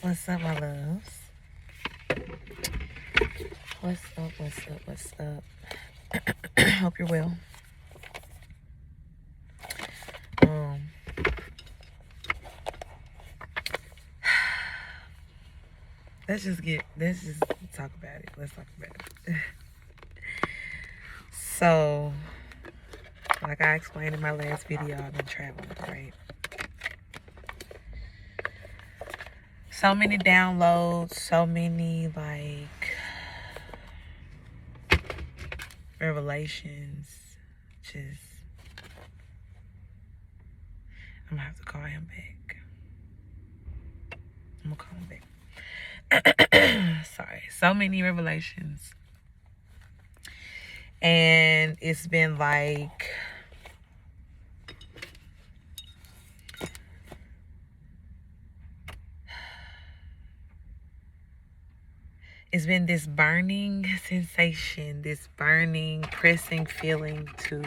What's up, my loves? What's up? Hope you're well. Let's just talk about it. Let's talk about it. So, like I explained in my last video, I've been traveling, right? So many downloads, so many revelations. I'm gonna have to call him back. I'm gonna call him back. Sorry, so many revelations. And it's been it's been this burning sensation, this burning, pressing feeling to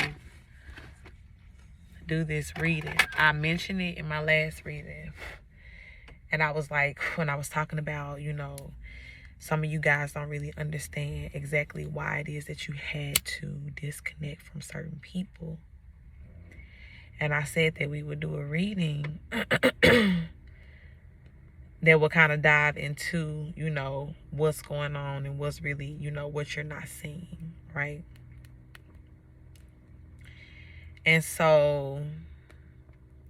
do this reading. I mentioned it in my last reading. And I was like, when I was talking about, some of you guys don't really understand exactly why it is that you had to disconnect from certain people. And I said that we would do a reading that will kind of dive into, what's going on and what's really, what you're not seeing, right? And so,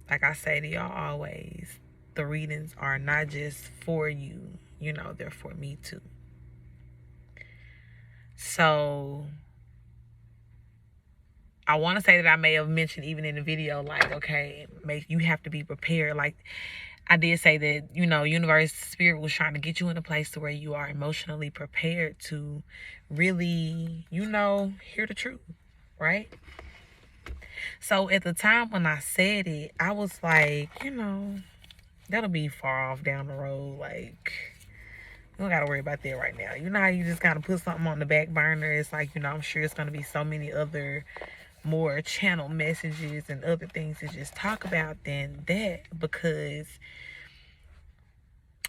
like I say to y'all always, the readings are not just for you, they're for me too. So, I want to say that I may have mentioned even in the video, okay, you have to be prepared. I did say that, universe, spirit was trying to get you in a place to where you are emotionally prepared to really, hear the truth, right? So at the time when I said it, I was like, that'll be far off down the road. We don't got to worry about that right now. You know how you just kind of put something on the back burner? It's like, I'm sure it's going to be so many other more channel messages and other things to just talk about than that, because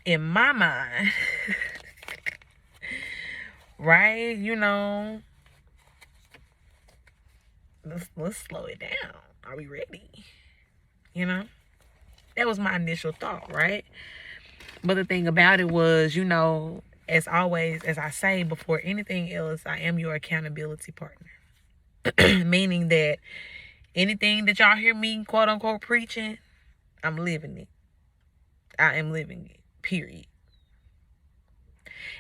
in my mind, right, let's slow it down. Are we ready? That was my initial thought, right? But the thing about it was, as always, as I say, before anything else, I am your accountability partner. Meaning that anything that y'all hear me, quote unquote, preaching, I'm living it. I am living it, period.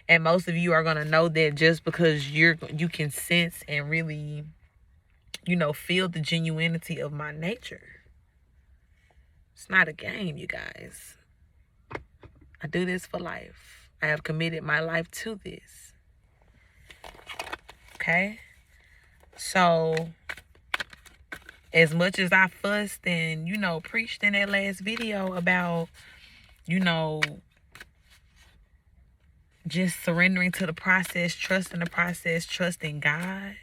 And most of you are going to know that just because you can sense and really, feel the genuinity of my nature. It's not a game, you guys. I do this for life. I have committed my life to this. Okay? So, as much as I fussed and, preached in that last video about, just surrendering to the process, trusting the process, trusting God,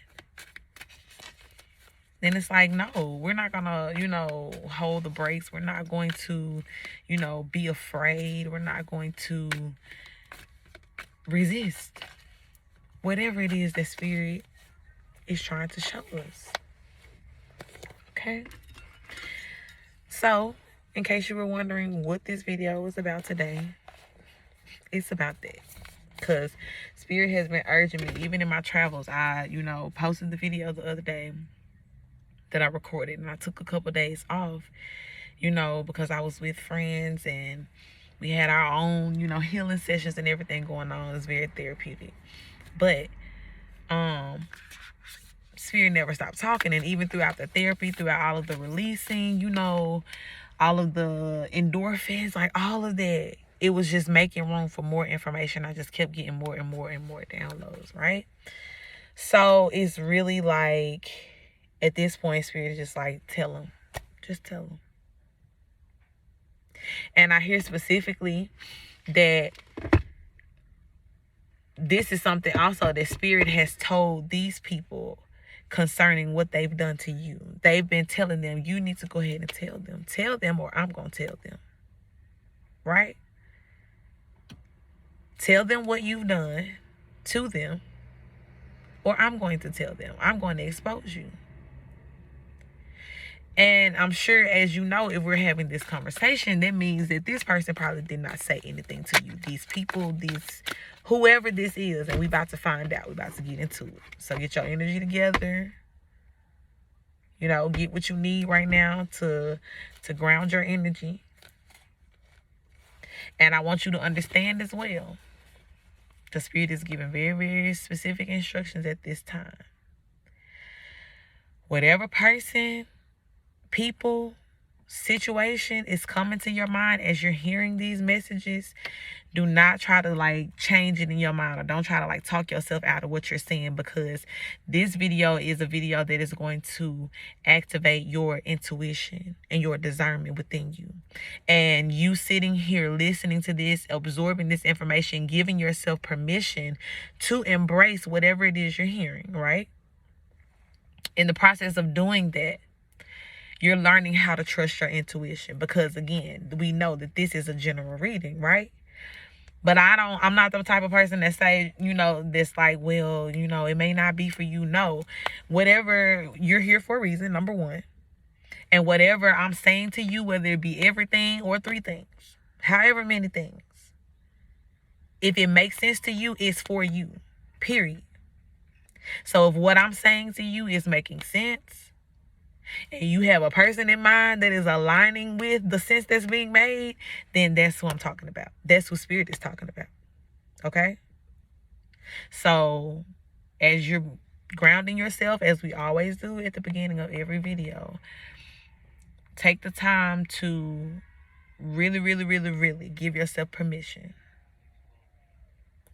then it's like, no, we're not going to, hold the brakes. We're not going to, be afraid. We're not going to resist whatever it is that spirit is trying to show us. Okay? So, in case you were wondering what this video was about today, it's about that. Because spirit has been urging me, even in my travels. I, posted the video the other day that I recorded, and I took a couple days off, because I was with friends and we had our own, healing sessions and everything going on. It was very therapeutic. But spirit never stopped talking, and even throughout the therapy, throughout all of the releasing, all of the endorphins, all of that, it was just making room for more information. I just kept getting more and more and more downloads, right? So it's really at this point, spirit is just tell them. Just tell them. And I hear specifically that this is something also that spirit has told these people concerning what they've done to you. They've been telling them, you need to go ahead and tell them. Tell them, or I'm going to tell them. Right? Tell them what you've done to them, or I'm going to tell them. I'm going to expose you. And I'm sure, as you know, if we're having this conversation, that means that this person probably did not say anything to you. These people, whoever this is, and we about to find out. We about to get into it. So get your energy together. You know, get what you need right now to ground your energy. And I want you to understand as well, the Spirit is giving very, very specific instructions at this time. Whatever person, people, situation is coming to your mind as you're hearing these messages, do not try to like change it in your mind, or don't try to like talk yourself out of what you're saying, because this video is a video that is going to activate your intuition and your discernment within you. And you sitting here listening to this, absorbing this information, giving yourself permission to embrace whatever it is you're hearing, right? In the process of doing that, you're learning how to trust your intuition, because again, we know that this is a general reading, right? But I'm not the type of person that say, this like, well, it may not be for you. No, whatever, you're here for a reason, number one. And whatever I'm saying to you, whether it be everything or 3 things, however many things, if it makes sense to you, it's for you, period. So if what I'm saying to you is making sense, and you have a person in mind that is aligning with the sense that's being made, then that's who I'm talking about. That's who Spirit is talking about. Okay? So as you're grounding yourself, as we always do at the beginning of every video, take the time to really, really, really, really give yourself permission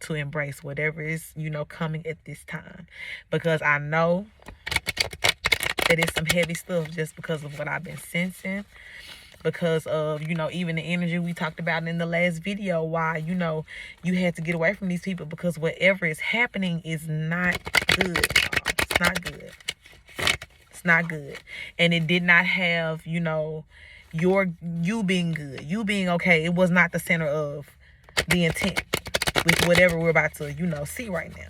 to embrace whatever is, coming at this time. Because I know that it's some heavy stuff, just because of what I've been sensing, because of, even the energy we talked about in the last video, why, you had to get away from these people, because whatever is happening is not good. It's not good. It's not good. And it did not have, you being good, you being okay. It was not the center of the intent with whatever we're about to, see right now.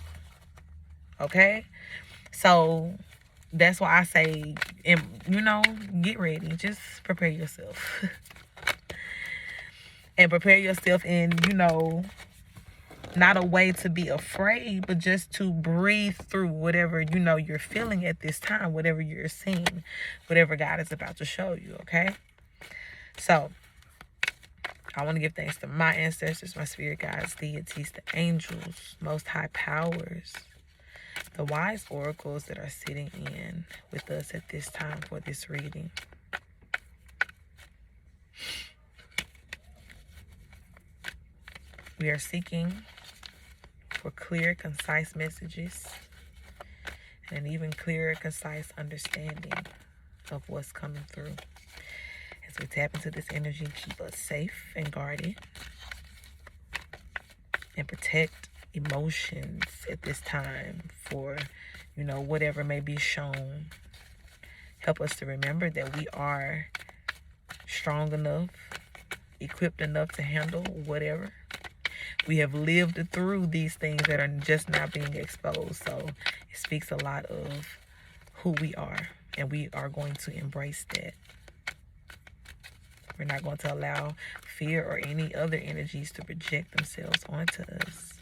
Okay? So that's why I say, get ready. Just prepare yourself. And prepare yourself in, not a way to be afraid, but just to breathe through whatever, you're feeling at this time, whatever you're seeing, whatever God is about to show you, okay? So, I want to give thanks to my ancestors, my spirit guides, deities, the angels, most high powers, the wise oracles that are sitting in with us at this time for this reading. We are seeking for clear, concise messages, and even clearer, concise understanding of what's coming through. As we tap into this energy, keep us safe and guarded, and protect emotions at this time for, whatever may be shown. Help us to remember that we are strong enough, equipped enough to handle whatever. We have lived through these things that are just not being exposed. So it speaks a lot of who we are, and we are going to embrace that. We're not going to allow fear or any other energies to project themselves onto us.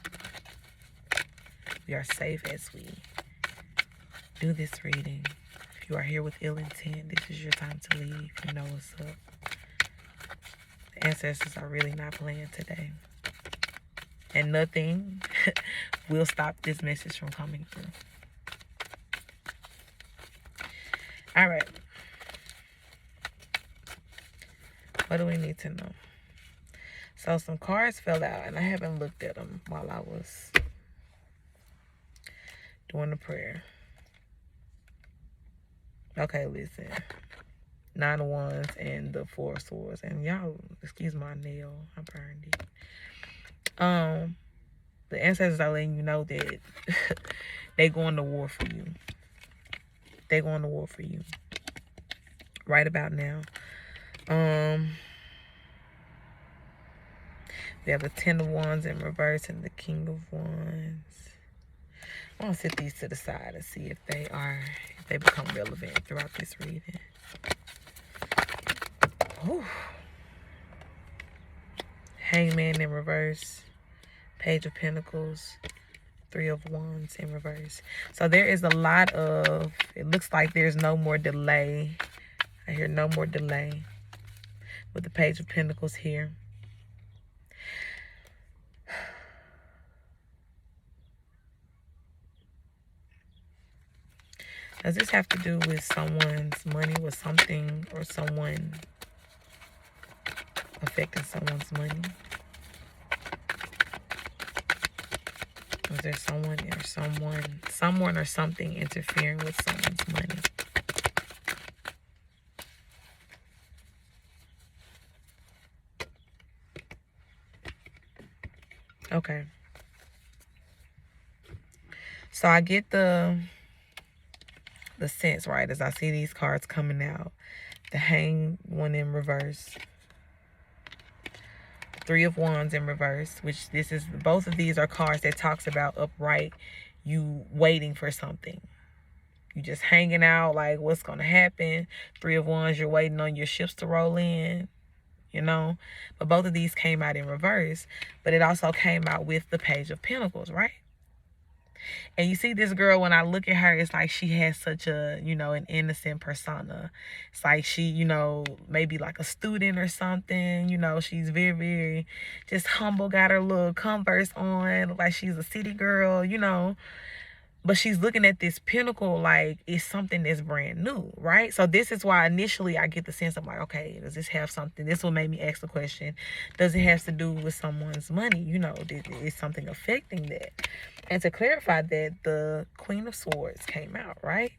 We are safe as we do this reading. If you are here with ill intent, this is your time to leave. You know what's up. The ancestors are really not playing today. And nothing will stop this message from coming through. All right. What do we need to know? So some cards fell out, and I haven't looked at them while I was doing the prayer. Okay, listen. 9 of Wands and the 4 of Swords. And y'all, excuse my nail. I burned it. The ancestors are letting you know that they going to war for you. They going to war for you. Right about now. We have the Ten of Wands in reverse and the King of Wands. I'm going to set these to the side and see if they become relevant throughout this reading. Whew. Hangman in reverse. Page of Pentacles. Three of Wands in reverse. So there is a lot of, it looks like there's no more delay. I hear no more delay with the Page of Pentacles here. Does this have to do with someone's money, with something or someone affecting someone's money? Is there someone or something interfering with someone's money? Okay. So I get the sense, right, as I see these cards coming out. The Hang one in reverse. Three of Wands in reverse, which both of these are cards that talks about upright, you waiting for something. You just hanging out, like what's going to happen. Three of Wands, you're waiting on your ships to roll in, you know. But both of these came out in reverse, but it also came out with the Page of Pentacles, right? And you see this girl, when I look at her, it's like she has such a, you know, an innocent persona. It's like she, you know, maybe like a student or something. You know, she's very, very just humble, got her little Converse on, look like she's a city girl, you know. But she's looking at this pentacle like it's something that's brand new, right? So this is why initially I get the sense of like, okay, does this have something? This will make me ask the question, does it have to do with someone's money? You know, is something affecting that? And to clarify that, the Queen of Swords came out, right?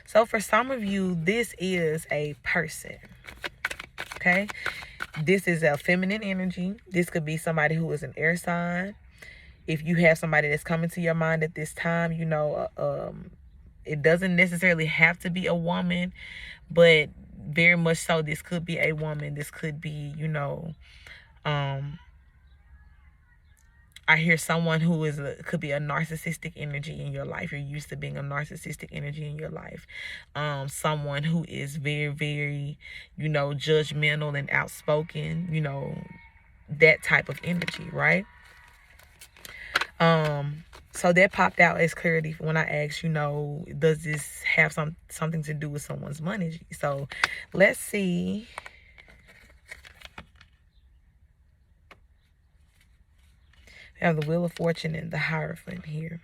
So for some of you, this is a person, okay? This is a feminine energy. This could be somebody who is an air sign. If you have somebody that's coming to your mind at this time, you know, it doesn't necessarily have to be a woman, but very much so this could be a woman. This could be, you know, I hear someone who could be a narcissistic energy in your life. You're used to being a narcissistic energy in your life. Someone who is very, very, you know, judgmental and outspoken, you know, that type of energy, right? So that popped out as clarity when I asked, you know, does this have something to do with someone's money? So let's see. We have the Wheel of Fortune and the Hierophant here.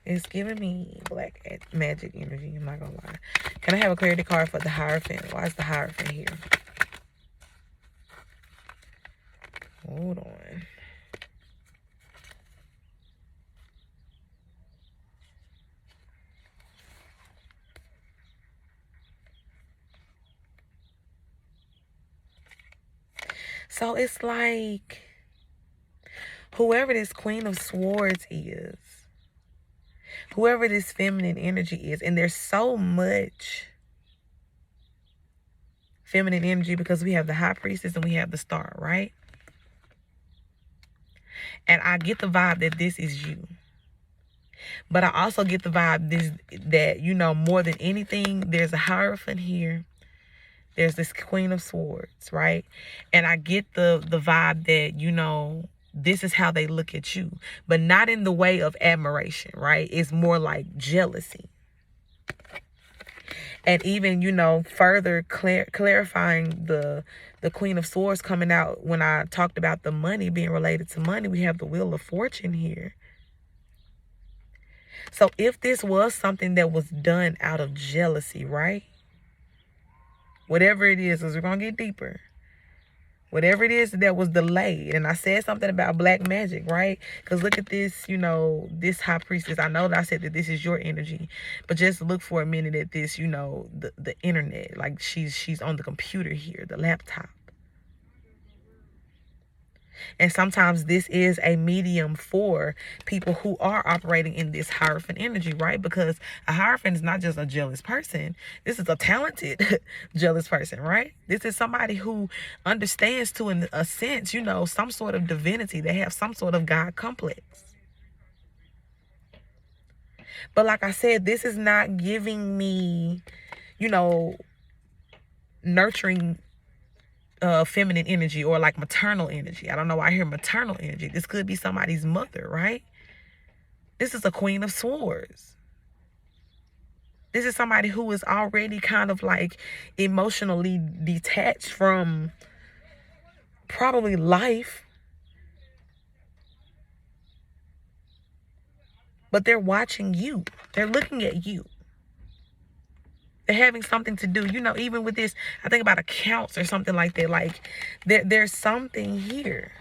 It's giving me black magic energy, I'm not gonna lie. Can I have a clarity card for the Hierophant? Why is the Hierophant here? Hold on. So it's like whoever this Queen of Swords is, whoever this feminine energy is, and there's so much feminine energy because we have the High Priestess and we have the Star, right? And I get the vibe that this is you. But I also get the vibe that, you know, more than anything, there's a Hierophant here. There's this Queen of Swords, right? And I get the vibe that, you know, this is how they look at you. But not in the way of admiration, right? It's more like jealousy. And even, you know, further clarifying the Queen of Swords coming out when I talked about the money being related to money, we have the Wheel of Fortune here. So if this was something that was done out of jealousy, right? Whatever it is, because we're going to get deeper. Whatever it is that was delayed. And I said something about black magic, right? Because look at this, you know, this High Priestess. I know that I said that this is your energy. But just look for a minute at this, you know, the internet. Like she's on the computer here, the laptop. And sometimes this is a medium for people who are operating in this Hierophant energy, right? Because a Hierophant is not just a jealous person. This is a talented jealous person, right? This is somebody who understands to, in a sense, you know, some sort of divinity. They have some sort of God complex. But like I said, this is not giving me, you know, nurturing feminine energy or like maternal energy. I don't know why I hear maternal energy. This could be somebody's mother, right? This is a Queen of Swords. This is somebody who is already kind of like emotionally detached from probably life. But they're watching you. They're looking at you. They're having something to do. You know, even with this, I think about accounts or something like that. Like, there's something here.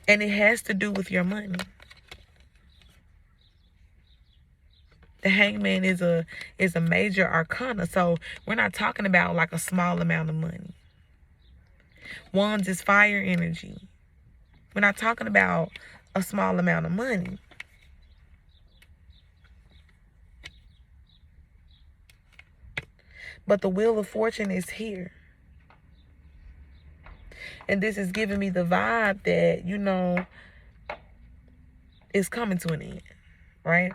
And it has to do with your money. The Hangman is a major arcana. So we're not talking about like a small amount of money. Wands is fire energy. We're not talking about a small amount of money. But the Wheel of Fortune is here. And this is giving me the vibe that, you know, it's coming to an end, right?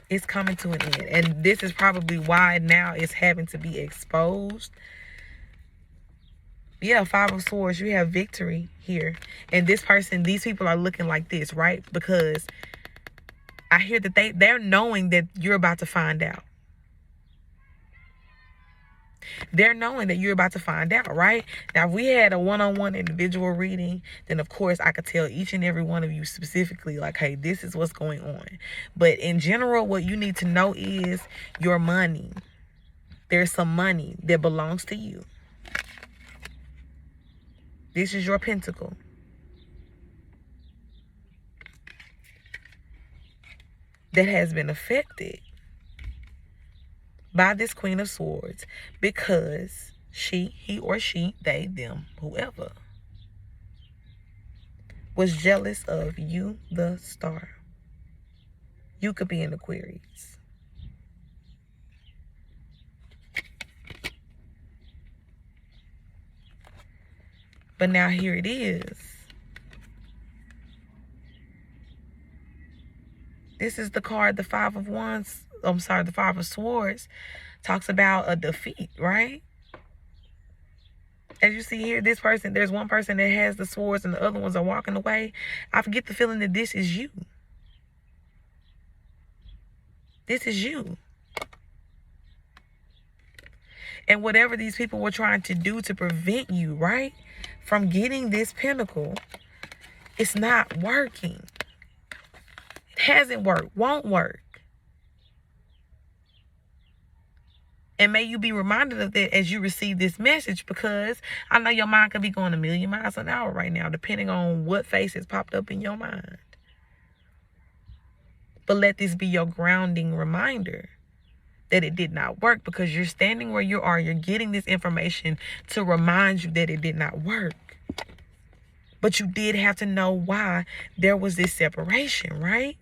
It's coming to an end. And this is probably why now it's having to be exposed. Yeah, Five of Swords, you have victory here. And this person, these people are looking like this, right? Because I hear that they're knowing that you're about to find out. They're knowing that you're about to find out, right? Now, if we had a one-on-one individual reading, then of course I could tell each and every one of you specifically, like, hey, this is what's going on. But in general, what you need to know is your money. There's some money that belongs to you. This is your pentacle. That has been affected by this Queen of Swords because he or she, they, them, whoever, was jealous of you, the star. You could be an Aquarius. But now here it is. This is the card, the Five of Wands. I'm sorry, the Five of Swords talks about a defeat, right? As you see here, this person, there's one person that has the swords and the other ones are walking away. I get the feeling that this is you. This is you. And whatever these people were trying to do to prevent you, right, from getting this pinnacle, it's not working. It hasn't worked, won't work. And may you be reminded of that as you receive this message, because I know your mind could be going a million miles an hour right now, depending on what face has popped up in your mind. But let this be your grounding reminder that it did not work, because you're standing where you are. You're getting this information to remind you that it did not work. But you did have to know why there was this separation, right?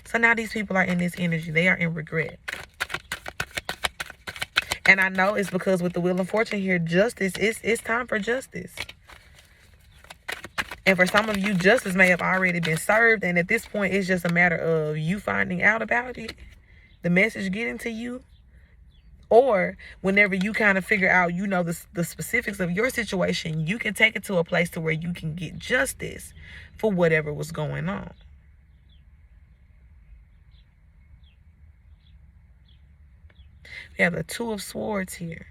So now these people are in this energy. They are in regret. And I know it's because with the Wheel of Fortune here, justice, it's time for justice. And for some of you, justice may have already been served. And at this point, it's just a matter of you finding out about it, the message getting to you. Or whenever you kind of figure out, you know, the specifics of your situation, you can take it to a place to where you can get justice for whatever was going on. We have the Two of Swords here.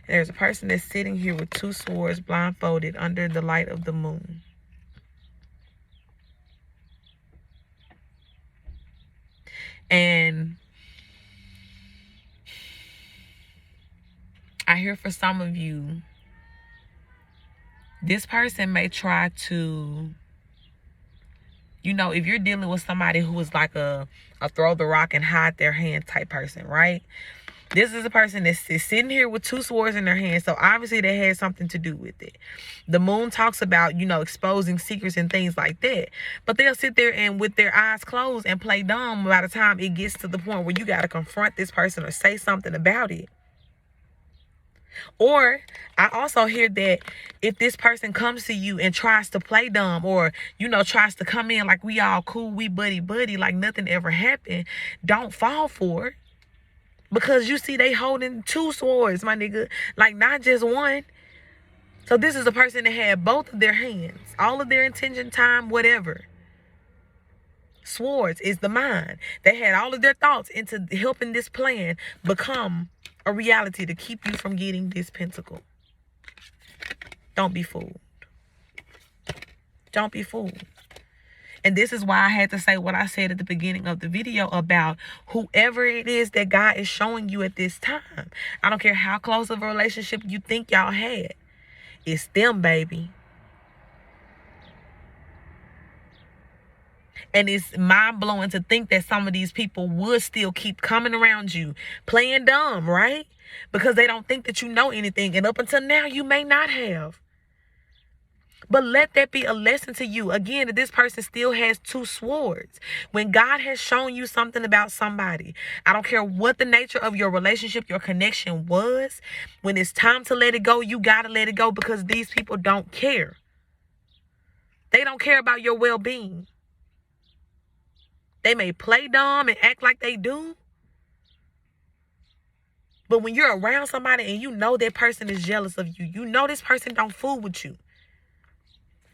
And there's a person that's sitting here with two swords blindfolded under the light of the moon. And I hear for some of you, this person may try to You know, if you're dealing with somebody who is like a throw the rock and hide their hand type person, right? This is a person that's sitting here with two swords in their hand. So obviously they had something to do with it. The moon talks about, you know, exposing secrets and things like that. But they'll sit there and with their eyes closed and play dumb by the time it gets to the point where you got to confront this person or say something about it. Or I also hear that if this person comes to you and tries to play dumb or, you know, tries to come in like we all cool, we buddy, like nothing ever happened, don't fall for it. Because you see they holding two swords, my nigga. Like not just one. So this is a person that had both of their hands. All of their intention, time, whatever. Swords is the mind. They had all of their thoughts into helping this plan become a reality to keep you from getting this pentacle. Don't be fooled. Don't be fooled. And this is why I had to say what I said at the beginning of the video about whoever it is that God is showing you at this time. I don't care how close of a relationship you think y'all had. It's them, baby. And it's mind-blowing to think that some of these people would still keep coming around you playing dumb, right? Because they don't think that you know anything. And up until now, you may not have. But let that be a lesson to you. Again, that this person still has two swords. When God has shown you something about somebody, I don't care what the nature of your relationship, your connection was. When it's time to let it go, you got to let it go because these people don't care. They don't care about your well-being. They may play dumb and act like they do. But when you're around somebody and you know that person is jealous of you, you know this person don't fool with you.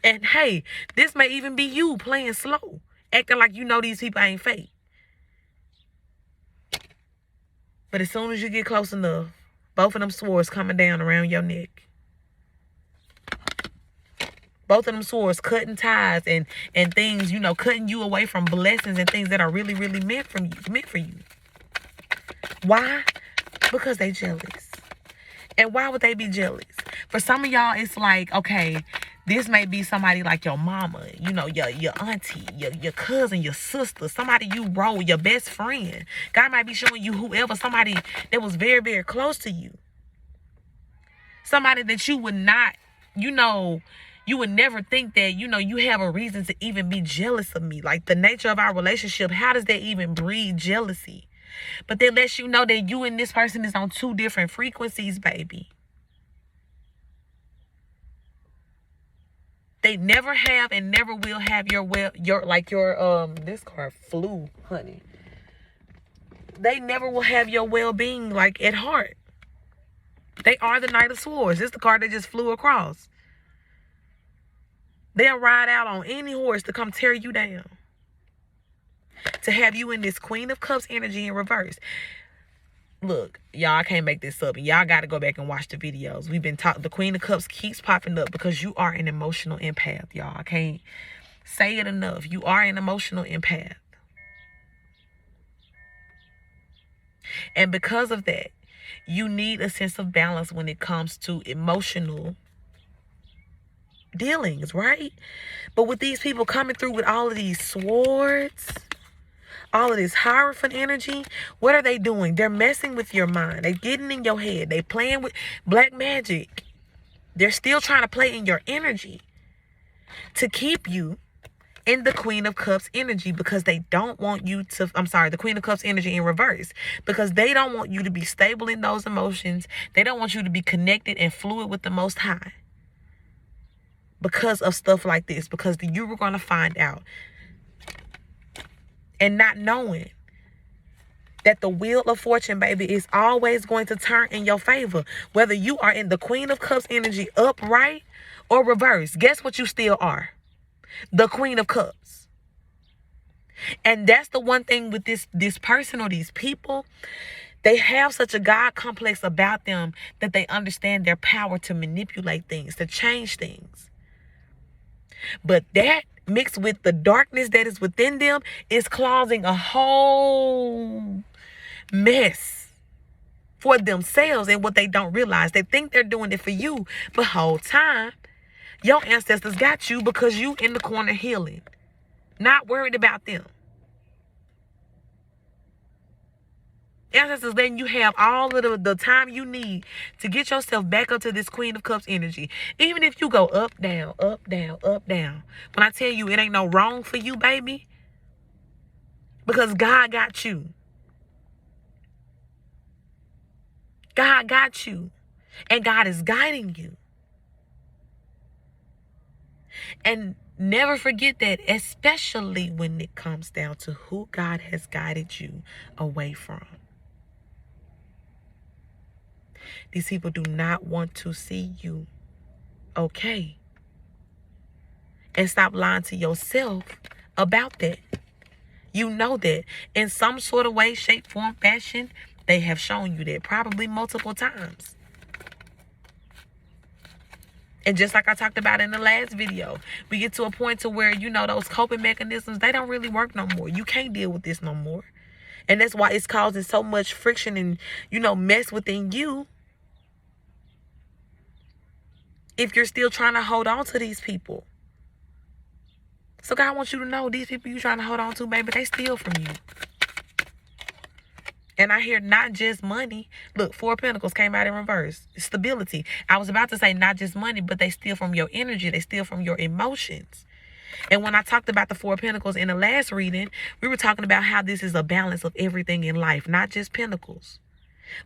And hey, this may even be you playing slow, acting like you know these people ain't fake. But as soon as you get close enough, both of them swords coming down around your neck. Both of them swords cutting ties and things, you know, cutting you away from blessings and things that are really, really meant for you. Why? Because they jealous. And why would they be jealous? For some of y'all, it's like, okay, this may be somebody like your mama, you know, your auntie, your cousin, your sister, somebody you roll, your best friend. God might be showing you whoever, somebody that was very, very close to you. Somebody that you would not, you know, you would never think that, you know, you have a reason to even be jealous of me. Like the nature of our relationship, how does that even breed jealousy? But that lets you know that you and this person is on two different frequencies, baby. They never have and never will have this card flew, honey. They never will have your well-being like at heart. They are the Knight of Swords. This is the card that just flew across. They'll ride out on any horse to come tear you down. To have you in this Queen of Cups energy in reverse. Look, y'all, I can't make this up. Y'all got to go back and watch the videos. We've been talking. The Queen of Cups keeps popping up because you are an emotional empath, y'all. I can't say it enough. You are an emotional empath. And because of that, you need a sense of balance when it comes to emotional dealings, right? But with these people coming through with all of these swords, all of this Hierophant energy, what are they doing? They're messing with your mind. They're getting in your head. They're playing with black magic. They're still trying to play in your energy to keep you in the Queen of Cups energy because they don't want you to, the Queen of Cups energy in reverse, because they don't want you to be stable in those emotions. They don't want you to be connected and fluid with the Most High because of stuff like this, because you were going to find out. And not knowing that the wheel of fortune, baby, is always going to turn in your favor. Whether you are in the Queen of Cups energy upright or reverse. Guess what you still are? The Queen of Cups. And that's the one thing with this person or these people. They have such a God complex about them that they understand their power to manipulate things, to change things. But that mixed with the darkness that is within them is causing a whole mess for themselves and what they don't realize. They think they're doing it for you, but whole time your ancestors got you because you in the corner healing. Not worried about them. Ancestors letting you have all of the time you need to get yourself back up to this Queen of Cups energy. Even if you go up, down, up, down, up, down. When I tell you it ain't no wrong for you, baby. Because God got you. God got you. And God is guiding you. And never forget that, especially when it comes down to who God has guided you away from. These people do not want to see you okay. And stop lying to yourself about that. You know that in some sort of way, shape, form, fashion, they have shown you that probably multiple times. And just like I talked about in the last video, we get to a point to where, you know, those coping mechanisms, they don't really work no more. You can't deal with this no more. And that's why it's causing so much friction and, you know, mess within you. If you're still trying to hold on to these people. So God wants you to know these people you're trying to hold on to, baby, they steal from you. And I hear not just money. Look, 4 of Pentacles came out in reverse. Stability. I was about to say not just money, but they steal from your energy. They steal from your emotions. And when I talked about the 4 of Pentacles in the last reading, we were talking about how this is a balance of everything in life, not just Pentacles.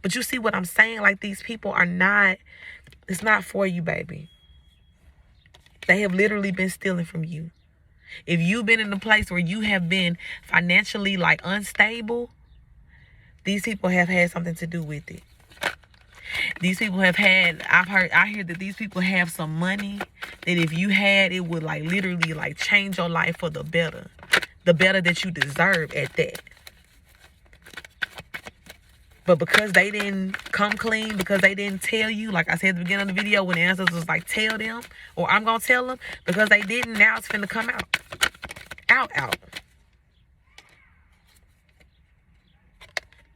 But you see what I'm saying? Like, these people are not, it's not for you, baby. They have literally been stealing from you. If you've been in a place where you have been financially like unstable, these people have had something to do with it. These people have had, I hear that these people have some money that if you had, it would like literally like change your life for the better. The better that you deserve at that. But because they didn't come clean, because they didn't tell you, like I said at the beginning of the video, when the ancestors was like, tell them, or I'm going to tell them, because they didn't, now it's finna come out. Out.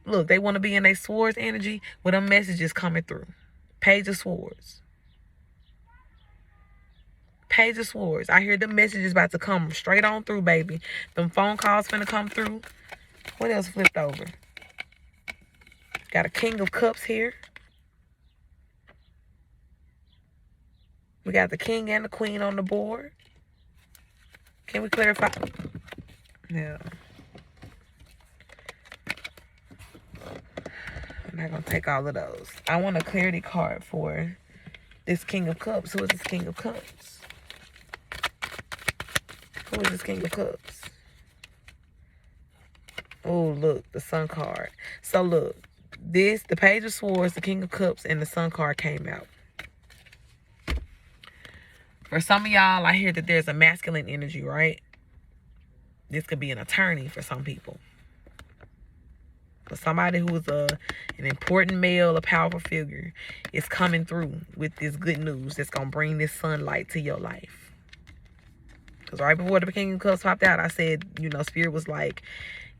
Look, they want to be in their swords energy with them messages coming through. Page of Swords. Page of Swords. I hear the messages about to come straight on through, baby. Them phone calls finna come through. What else flipped over? Got a King of Cups here. We got the King and the Queen on the board. Can we clarify? Yeah. I'm not going to take all of those. I want a clarity card for this King of Cups. Who is this King of Cups? Who is this King of Cups? Oh, look, the Sun card. So, look, this, the Page of Swords, the King of Cups, and the Sun card came out. For some of y'all, I hear that there's a masculine energy, right? This could be an attorney for some people. For somebody who is an important male, a powerful figure, is coming through with this good news that's going to bring this sunlight to your life. Because right before the King of Cups popped out, I said, you know, Spirit was like,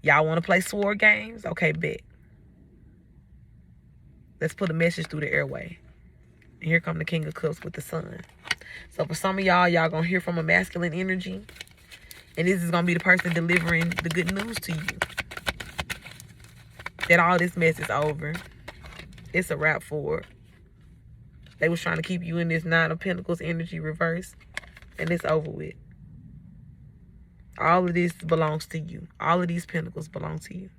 y'all want to play sword games? Okay, bet. Let's put a message through the airway. And here come the King of Cups with the sun. So for some of y'all, y'all going to hear from a masculine energy. And this is going to be the person delivering the good news to you. That all this mess is over. It's a wrap for it. They was trying to keep you in this 9 of Pentacles energy reverse. And it's over with. All of this belongs to you. All of these pentacles belong to you.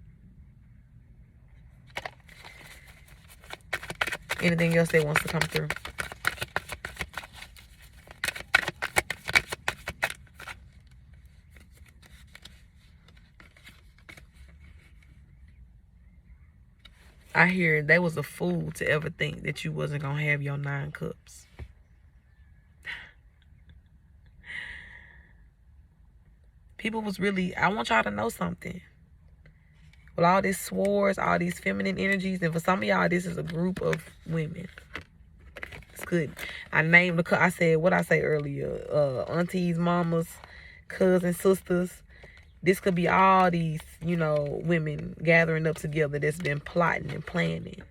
Anything else that wants to come through? I hear they was a fool to ever think that you wasn't going to have your 9 cups. People was really, I want y'all to know something. With all this swords, all these feminine energies, and for some of y'all, this is a group of women. It's good. I named the, I said, what I say earlier, aunties, mamas, cousins, sisters. This could be all these, you know, women gathering up together that's been plotting and planning.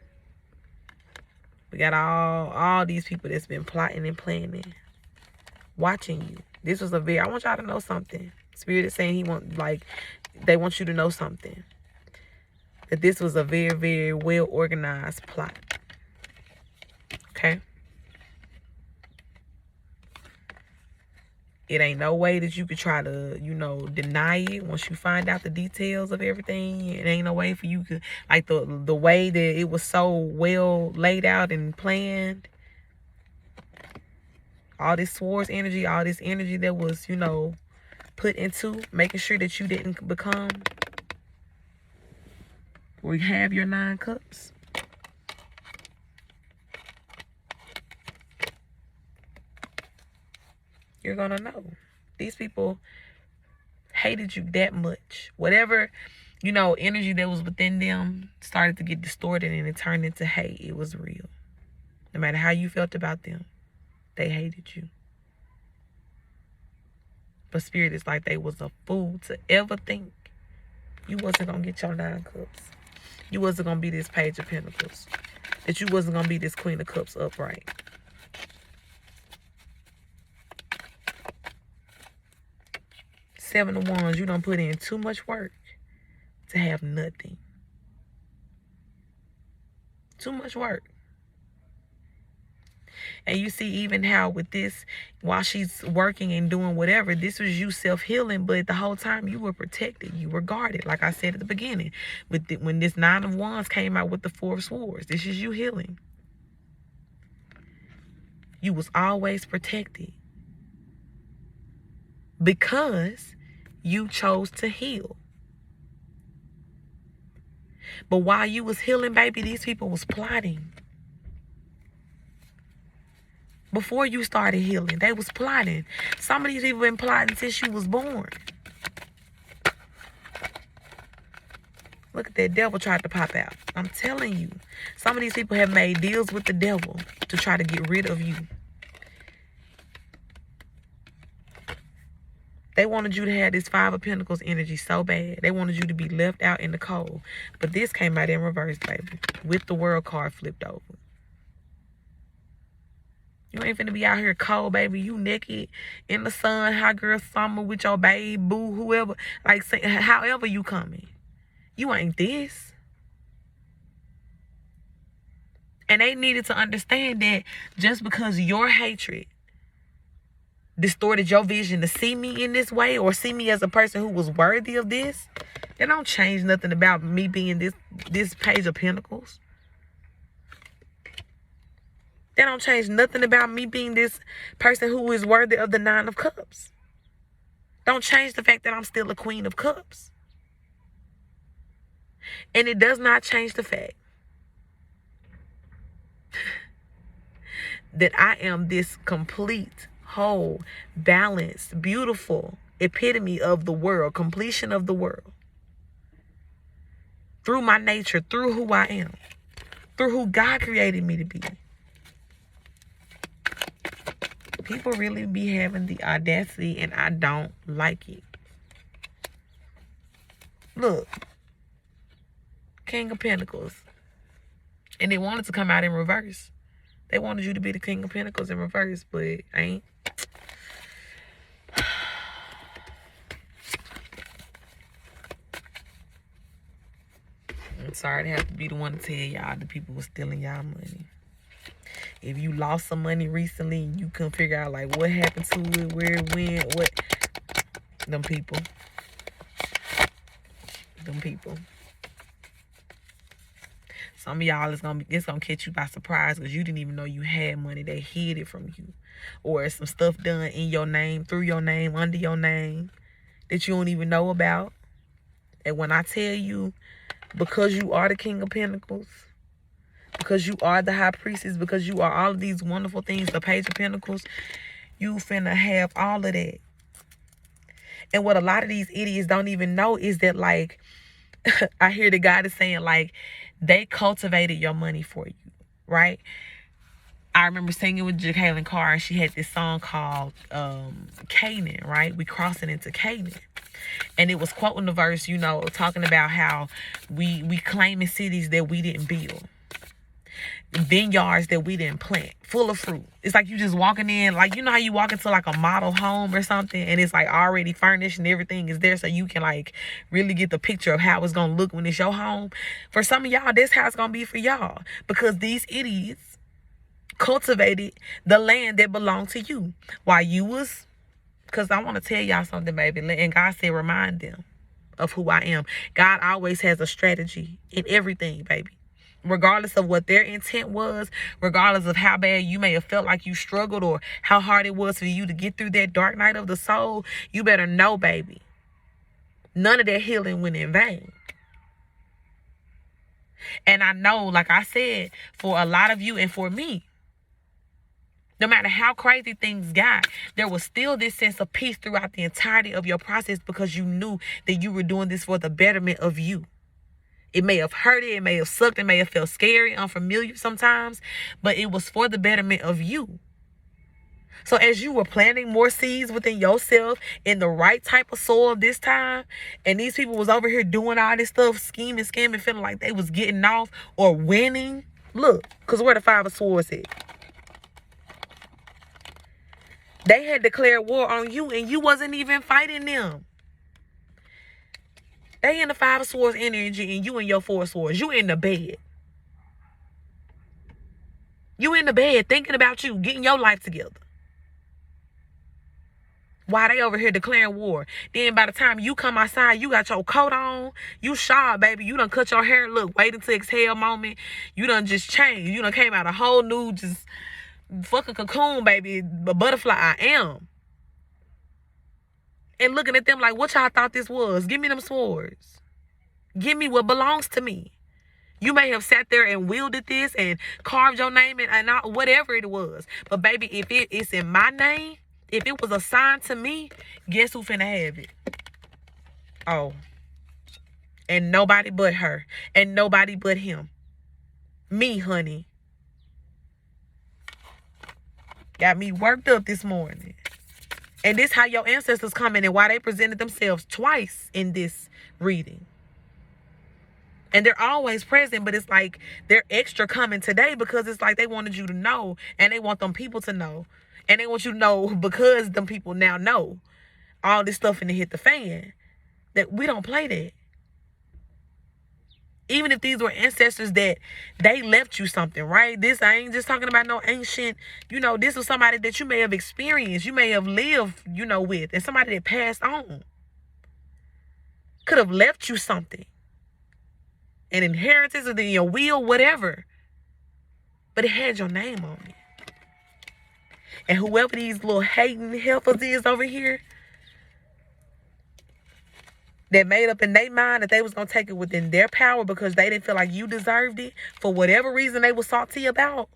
We got all these people that's been plotting and planning, watching you. This was a very, I want y'all to know something. Spirit is saying they want you to know something. That this was a very, very well organized plot. Okay? It ain't no way that you could try to, deny it once you find out the details of everything. It ain't no way for you to, like, the way that it was so well laid out and planned. All this swords energy, all this energy that was, put into making sure that you didn't become or have your 9 cups. You're gonna know. These people hated you that much. Whatever, energy that was within them started to get distorted and it turned into hate. It was real. No matter how you felt about them, they hated you. But Spirit is like they was a fool to ever think you wasn't gonna get your 9 cups. You wasn't gonna be this Page of Pentacles. That you wasn't gonna be this Queen of Cups upright. Seven of Wands, you done put in too much work to have nothing. Too much work. And you see even how with this, while she's working and doing whatever, this was you self-healing, but the whole time you were protected. You were guarded, like I said at the beginning. When this 9 of Wands came out with the 4 of Swords, this is you healing. You was always protected. Because you chose to heal. But while you was healing, baby, these people was plotting. Before you started healing, they was plotting. Some of these people been plotting since you was born. Look at that, devil tried to pop out. I'm telling you. Some of these people have made deals with the devil to try to get rid of you. They wanted you to have this 5 of Pentacles energy so bad. They wanted you to be left out in the cold. But this came out in reverse, baby. With the World card flipped over. You ain't finna be out here cold, baby. You naked in the sun, hot girl summer with your babe, boo, whoever. Like, however you coming. You ain't this. And they needed to understand that just because your hatred distorted your vision to see me in this way or see me as a person who was worthy of this, it don't change nothing about me being this Page of Pentacles. That don't change nothing about me being this person who is worthy of the 9 of Cups. Don't change the fact that I'm still a Queen of Cups. And it does not change the fact that I am this complete, whole, balanced, beautiful epitome of the world, completion of the world. Through my nature, through who I am, through who God created me to be. People really be having the audacity, and I don't like it. Look. King of Pentacles. And they wanted to come out in reverse. They wanted you to be the King of Pentacles in reverse, but ain't. I'm sorry to have to be the one to tell y'all the people was stealing y'all money. If you lost some money recently and you couldn't figure out like what happened to it, where it went, what, them people. Them people. Some of y'all it's gonna catch you by surprise because you didn't even know you had money. They hid it from you. Or some stuff done in your name, through your name, under your name that you don't even know about. And when I tell you, because you are the King of Pentacles, because you are the High Priestess, because you are all of these wonderful things, the Page of Pentacles, you finna have all of that. And what a lot of these idiots don't even know is that, like, I hear the God is saying, like, they cultivated your money for you, right? I remember singing with Jacqueline Carr, and she had this song called Canaan, right? We crossing into Canaan. And it was quoting the verse, talking about how we claiming cities that we didn't build. vineyards that we didn't plant, full of fruit. It's like you just walking in, like, you know how you walk into like a model home or something, and it's like already furnished and everything is there, so you can like really get the picture of how it's gonna look when it's your home. For some of y'all, that's how it's gonna be for y'all, because these idiots cultivated the land that belonged to you while you was. Because I want to tell y'all something, baby, and God said remind them of who I am. God always has a strategy in everything, baby. Regardless of what their intent was, regardless of how bad you may have felt like you struggled or how hard it was for you to get through that dark night of the soul, you better know, baby, none of that healing went in vain. And I know, like I said, for a lot of you and for me, no matter how crazy things got, there was still this sense of peace throughout the entirety of your process, because you knew that you were doing this for the betterment of you. It may have hurt, it may have sucked, it may have felt scary, unfamiliar sometimes, but it was for the betterment of you. So as you were planting more seeds within yourself in the right type of soil this time, and these people was over here doing all this stuff, scheming, scamming, feeling like they was getting off or winning. Look, because where the Five of Swords at? They had declared war on you, and you wasn't even fighting them. They in the Five of Swords energy, and you in your Four of Swords. You in the bed. You in the bed thinking about you, getting your life together. Why they over here declaring war? Then by the time you come outside, you got your coat on. You sharp, baby. You done cut your hair. Look, wait until exhale moment. You done just changed. You done came out a whole new, just fucking cocoon, baby. A butterfly I am. And looking at them like, what y'all thought this was? Give me them swords. Give me what belongs to me. You may have sat there and wielded this and carved your name and whatever it was. But baby, if it's in my name, if it was assigned to me, guess who finna have it? Oh. And nobody but her. And nobody but him. Me, honey. Got me worked up this morning. And this how your ancestors come in and why they presented themselves twice in this reading. And they're always present, but it's like they're extra coming today because it's like they wanted you to know, and they want them people to know. And they want you to know, because them people now know all this stuff and to hit the fan, that we don't play that. Even if these were ancestors that they left you something, right? This, I ain't just talking about no ancient, this was somebody that you may have experienced, you may have lived, with, and somebody that passed on. Could have left you something. An inheritance or in your will, whatever. But it had your name on it. And whoever these little hating helpers is over here, that made up in their mind that they was going to take it within their power because they didn't feel like you deserved it for whatever reason they was salty about.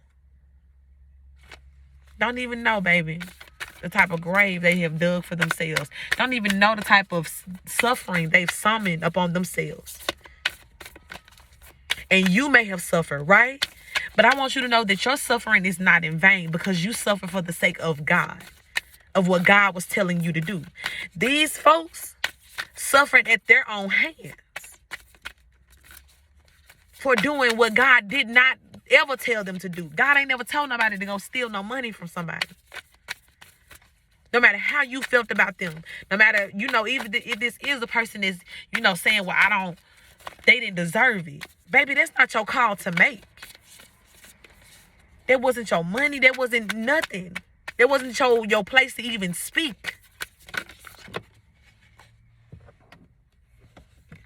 Don't even know, baby, the type of grave they have dug for themselves. Don't even know the type of suffering they've summoned upon themselves. And you may have suffered, right? But I want you to know that your suffering is not in vain, because you suffer for the sake of God, of what God was telling you to do. These folks suffering at their own hands for doing what God did not ever tell them to do. God ain't never told nobody to go steal no money from somebody. No matter how you felt about them. No matter, even if this is a person that's, saying, well, they didn't deserve it. Baby, that's not your call to make. That wasn't your money. That wasn't nothing. That wasn't your place to even speak.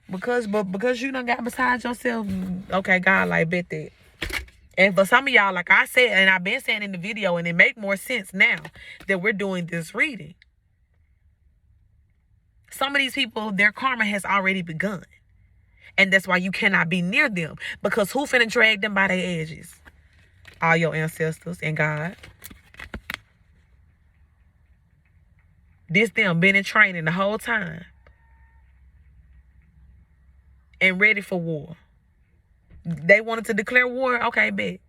Because you done got beside yourself, okay, God, like, bet that. And for some of y'all, like I said, and I've been saying in the video, and it make more sense now that we're doing this reading. Some of these people, their karma has already begun. And that's why you cannot be near them. Because who finna drag them by their edges? All your ancestors and God. This them been in training the whole time. And ready for war. They wanted to declare war. Okay, bet.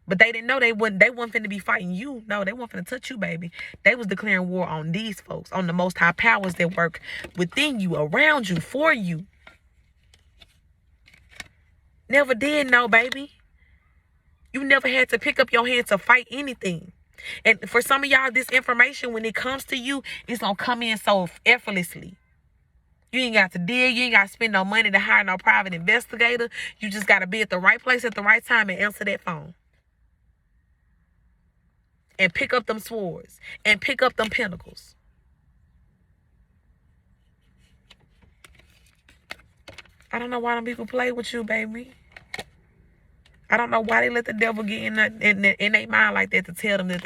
But they didn't know they wasn't finna be fighting you. No, they weren't finna touch you, baby. They was declaring war on these folks. On the most high powers that work within you, around you, for you. Never did know, baby. You never had to pick up your hand to fight anything. And for some of y'all, this information, when it comes to you, it's going to come in so effortlessly. You ain't got to dig. You ain't got to spend no money to hire no private investigator. You just got to be at the right place at the right time and answer that phone. And pick up them swords. And pick up them pentacles. I don't know why them people play with you, baby. I don't know why they let the devil get in their mind like that to tell them that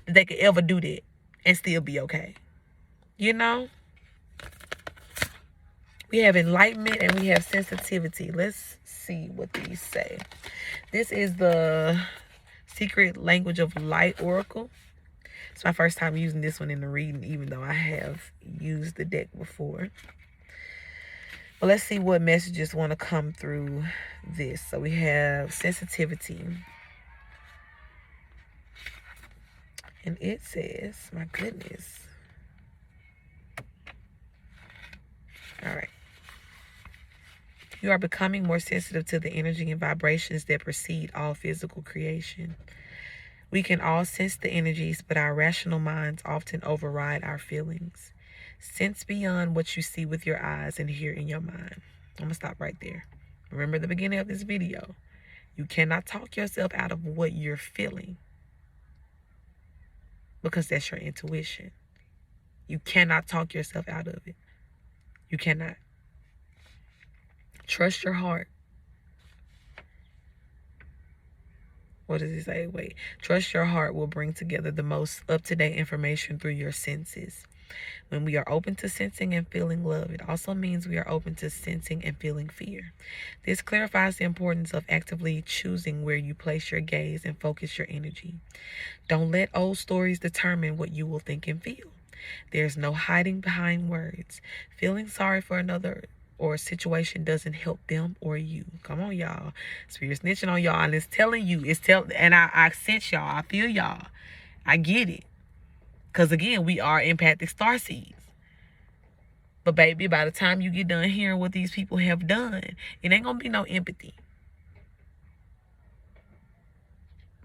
they could ever do that and still be okay. You know? We have enlightenment and we have sensitivity. Let's see what these say. This is the Secret Language of Light Oracle. It's my first time using this one in the reading, even though I have used the deck before. Well, let's see what messages want to come through this. So we have sensitivity. And it says, my goodness. All right. You are becoming more sensitive to the energy and vibrations that precede all physical creation. We can all sense the energies, but our rational minds often override our feelings. Sense beyond what you see with your eyes and hear in your mind. I'm going to stop right there. Remember the beginning of this video. You cannot talk yourself out of what you're feeling, because that's your intuition. You cannot talk yourself out of it. You cannot. Trust your heart. What does it say? Wait. Trust your heart will bring together the most up-to-date information through your senses. When we are open to sensing and feeling love, it also means we are open to sensing and feeling fear. This clarifies the importance of actively choosing where you place your gaze and focus your energy. Don't let old stories determine what you will think and feel. There's no hiding behind words. Feeling sorry for another or a situation doesn't help them or you. Come on, y'all. Spirit snitching on y'all, and it's telling you. And I sense y'all. I feel y'all. I get it. Because again, we are empathic starseeds. But baby, by the time you get done hearing what these people have done, it ain't going to be no empathy.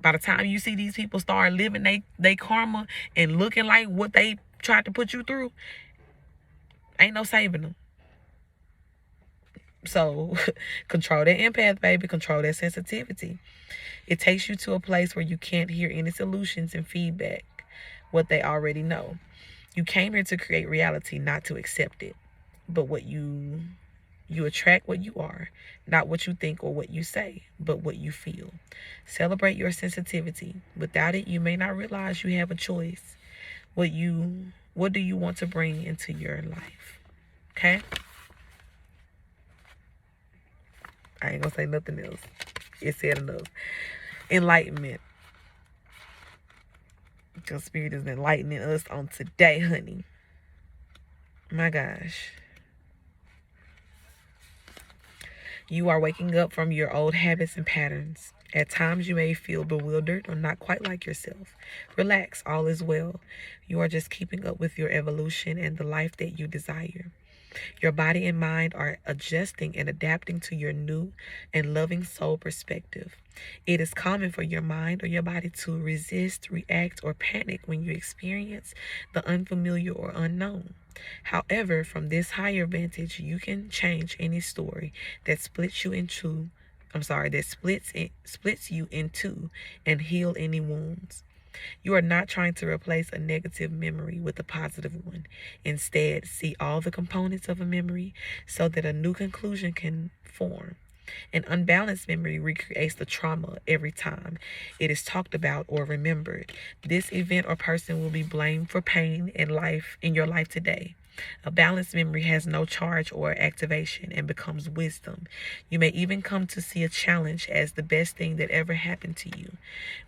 By the time you see these people start living they karma and looking like what they tried to put you through, ain't no saving them. So control that empath, baby. Control that sensitivity. It takes you to a place where you can't hear any solutions and feedback, what they already know. You came here to create reality, not to accept it. But what you attract what you are, not what you think or what you say, but what you feel. Celebrate your sensitivity. Without it, you may not realize you have a choice. What do you want to bring into your life? Okay? I ain't gonna say nothing else. It said enough. Enlightenment. Because Spirit is enlightening us on today, honey. My gosh. You are waking up from your old habits and patterns. At times you may feel bewildered or not quite like yourself. Relax, all is well. You are just keeping up with your evolution and the life that you desire. Your body and mind are adjusting and adapting to your new and loving soul perspective. It is common for your mind or your body to resist, react, or panic when you experience the unfamiliar or unknown. However, from this higher vantage, you can change any story that splits you into, splits you in two and heal any wounds. You are not trying to replace a negative memory with a positive one. Instead, see all the components of a memory so that a new conclusion can form. An unbalanced memory recreates the trauma every time it is talked about or remembered. This event or person will be blamed for pain in your life today. A balanced memory has no charge or activation and becomes wisdom. You may even come to see a challenge as the best thing that ever happened to you.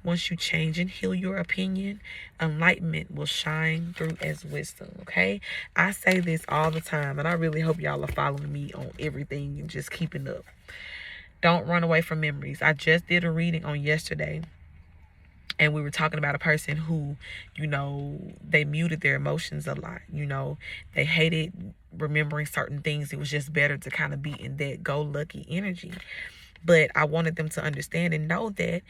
Once you change and heal your opinion, enlightenment will shine through as wisdom, okay? I say this all the time, and I really hope y'all are following me on everything and just keeping up. Don't run away from memories. I just did a reading on yesterday, and we were talking about a person who, they muted their emotions a lot. They hated remembering certain things. It was just better to kind of be in that go-lucky energy. But I wanted them to understand and know that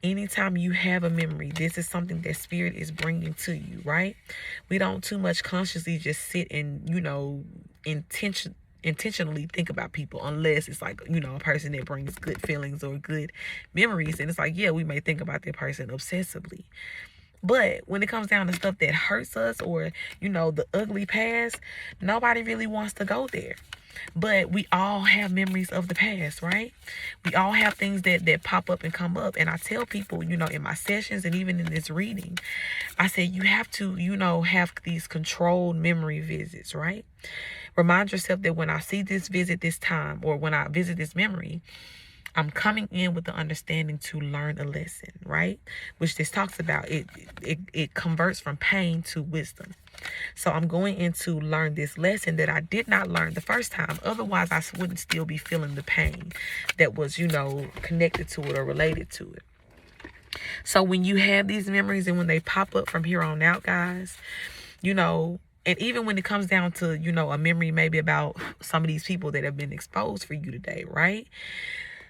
anytime you have a memory, this is something that spirit is bringing to you, right? We don't too much consciously just sit and, intentionally think about people, unless it's like, a person that brings good feelings or good memories. And it's like, yeah, we may think about that person obsessively. But when it comes down to stuff that hurts us, or, the ugly past, nobody really wants to go there. But we all have memories of the past, right? We all have things that pop up and come up. And I tell people, in my sessions and even in this reading, I say you have to, have these controlled memory visits, right? Remind yourself that when I see this visit this time, or when I visit this memory, I'm coming in with the understanding to learn a lesson, right? Which this talks about. It converts from pain to wisdom. So I'm going in to learn this lesson that I did not learn the first time. Otherwise, I wouldn't still be feeling the pain that was, connected to it or related to it. So when you have these memories and when they pop up from here on out, guys, and even when it comes down to, a memory maybe about some of these people that have been exposed for you today, right?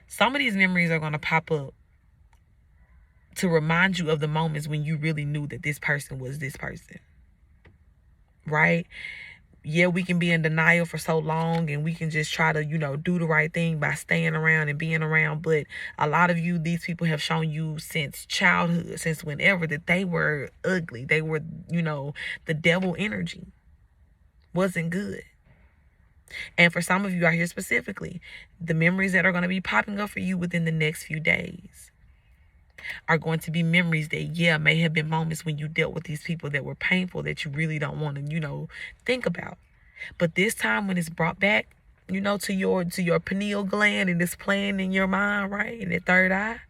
Some of these memories are going to pop up to remind you of the moments when you really knew that this person was this person, right? Yeah, we can be in denial for so long, and we can just try to, do the right thing by staying around and being around. But a lot of you, these people have shown you since childhood, since whenever, that they were ugly. They were, the devil energy. Wasn't good. And for some of you out here specifically, the memories that are going to be popping up for you within the next few days are going to be memories that, may have been moments when you dealt with these people that were painful, that you really don't want to, think about. But this time when it's brought back, to your pineal gland, and it's playing in your mind, right, in the third eye,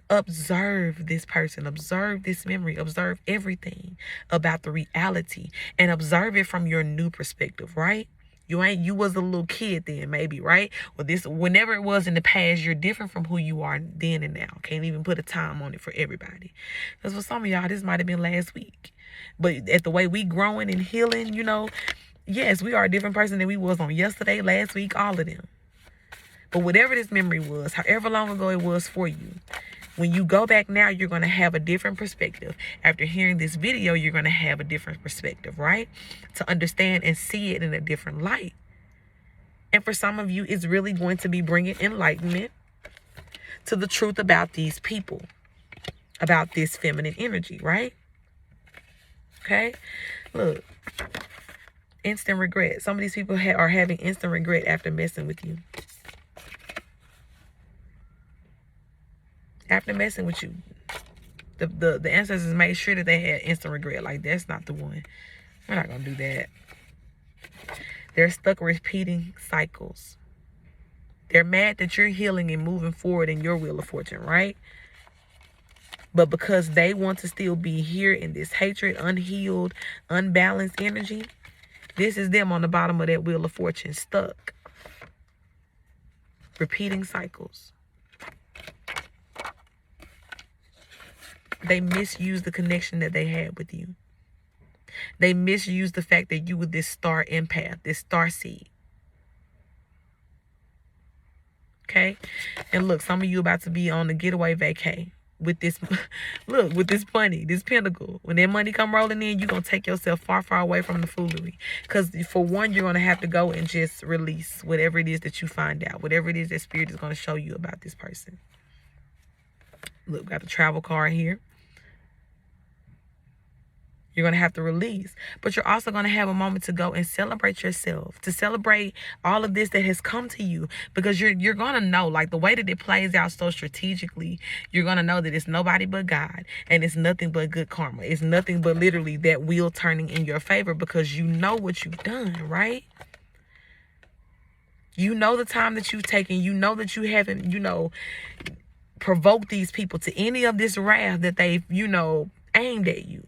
observe this person, observe this memory, observe everything about the reality, and observe it from your new perspective, right? You was a little kid then, maybe, right? Or whenever it was in the past, you're different from who you are then and now. Can't even put a time on it for everybody. Because for some of y'all, this might have been last week. But at the way we growing and healing, yes, we are a different person than we was on yesterday, last week, all of them. But whatever this memory was, however long ago it was for you, when you go back now, you're going to have a different perspective. After hearing this video, you're going to have a different perspective, right? To understand and see it in a different light. And for some of you, it's really going to be bringing enlightenment to the truth about these people, about this feminine energy, right? Okay? Look, instant regret. Some of these people are having instant regret after messing with you. After messing with you, the ancestors made sure that they had instant regret. Like, that's not the one. We're not going to do that. They're stuck repeating cycles. They're mad that you're healing and moving forward in your wheel of fortune, right? But because they want to still be here in this hatred, unhealed, unbalanced energy, this is them on the bottom of that wheel of fortune, stuck. Repeating cycles. They misused the connection that they had with you. They misused the fact that you were this star empath, this star seed. Okay? And look, some of you about to be on the getaway vacay with this, look, with this money, this pentacle. When that money come rolling in, you're going to take yourself far, far away from the foolery. Because for one, you're going to have to go and just release whatever it is that you find out, whatever it is that spirit is going to show you about this person. Look, got the travel card here. You're going to have to release. But you're also going to have a moment to go and celebrate yourself. To celebrate all of this that has come to you. Because you're going to know, like, the way that it plays out so strategically, you're going to know that it's nobody but God. And it's nothing but good karma. It's nothing but literally that wheel turning in your favor. Because you know what you've done, right? You know the time that you've taken. You know that you haven't, provoked these people to any of this wrath that they've, aimed at you.